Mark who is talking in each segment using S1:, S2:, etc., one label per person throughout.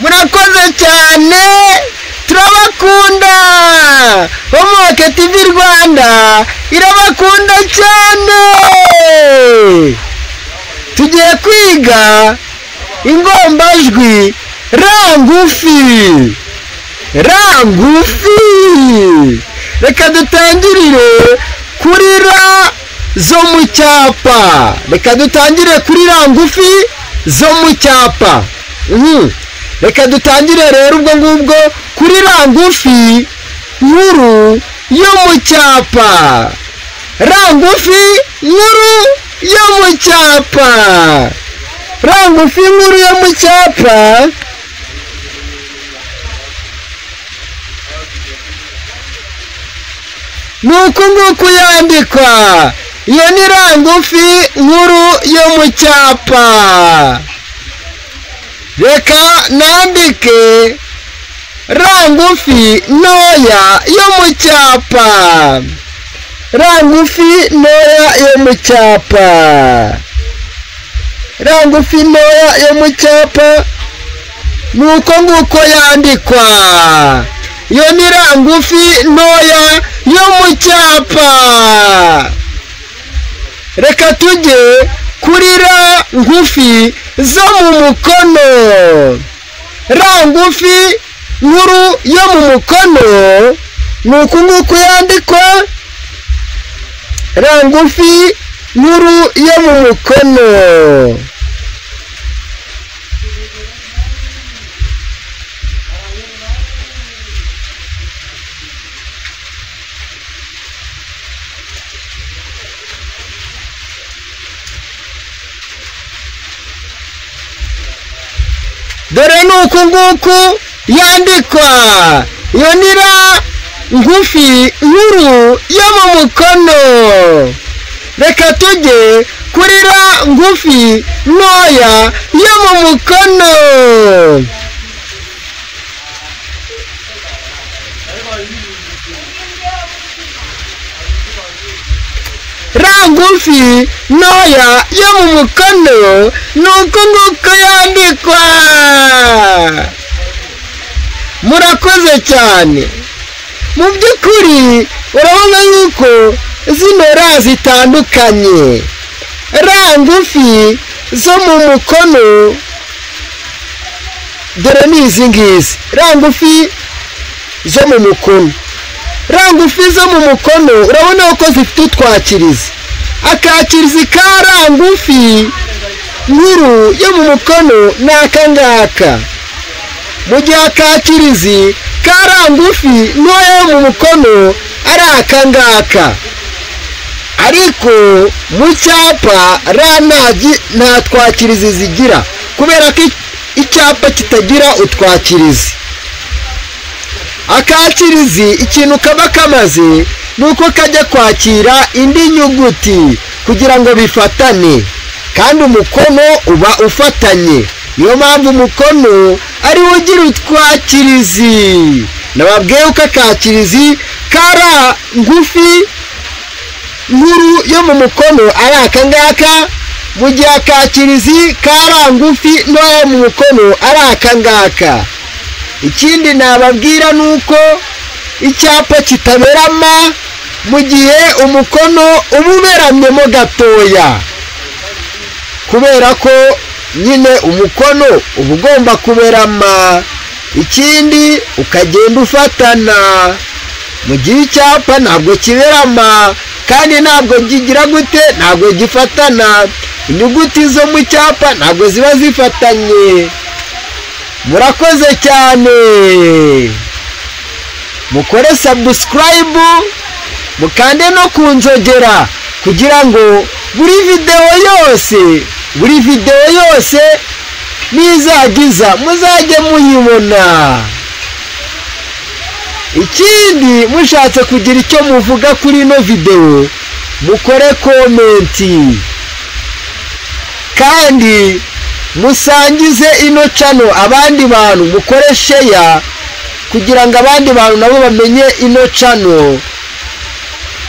S1: murakoze cyane turabakunda Homoke TV Rwanda irabakunda cyane tugiye kwiga ingombajwi rangufi reka dutangirire kuri ra zo mu cyapa reka dutangire kuri rangufi zo mu cyapa reka dutangire rero ubwo ngubwo kuri rangufi nkuru yo mu cyapa rangufi nkuru yo mu cyapa rangufi nkuru yo mu cyapa nuko nguko yandikwa iyo ni rangufi nkuru yo mu cyapa reka nandike rangufi ntoya yo mu cyapa rangufi ntoya yo mu cyapa rangufi ntoya yo mu cyapa nuko nguko yandikwa iyo ni rangufi ntoya yo mu cyapa reka tujye kuri ra ngufi zo mu mukono rangufi nkuru yo mu mukono nuko nguko yandikwa rangufi nkuru yo mu mukono dore nuko nguko yandikwa iyo ni ra ngufi nkuru yo mu mukono reka tujye kuri ra ngufi ntoya yo mu mukono rangufi ntoya yo mu mukono nuko nguko yandikwa murakoze cyane mu by'ukuri urabona yuko zino ra zitandukanye rangufi zo mu mukono dore ni izi ngizi rangufi zo mu mukono rangufi zo mu mukono urabona ko zifite utwakirizi akakirizi ka rangufi nkuru yo mu mukono ni aka ngaka mu gihe akakirizi ka rangufi ntoya yo mu mukono ari aka ngaka ariko mu cyapa ra nta twakirizi zigira kubera ko icyapa kitagira utwakirizi akakirizi ikintu kaba kamaze nuko kajya kwakira indi nyuguti kugira ngo bifatane kandi umukono uba ufatanye niyo mpamvu umukono ari wo ugira utwakirizi nababwiye uko akakirizi kara ngufi nkuru yo mu mukono ari aka ngaka mu gihe akakirizi kara ngufi ntoya mu mukono ari aka ngaka ikindi nababwira nuko icyapa kitaberama mu gihe umukono uba uberamyemo gatoya kubera ko nyine umukono uba ugomba kuberama ikindi ukagenda ufatana mu gihe icyapa ntabwo kiberama kandi ntabwo kigira gute ntabwo gifatana inyuguti zo mu cyapa ntabwo ziba zifatanye murakoze cyane mukore subscribe mukande no kunzogera kugira ngo buri video yose nizagiza muzajye muyibona ikindi mushatse kugira icyo muvuga kuri ino video mukore komenti kandi musangize ino channel abandi bantu mukore share kugira ngo abandi bantu nabo bamenye ino channel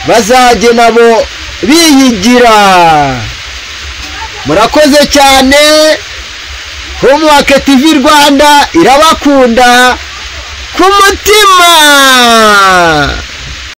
S1: bazajye nabo biyigira murakoze cyane Homework TV Rwanda irabakunda ku mutima.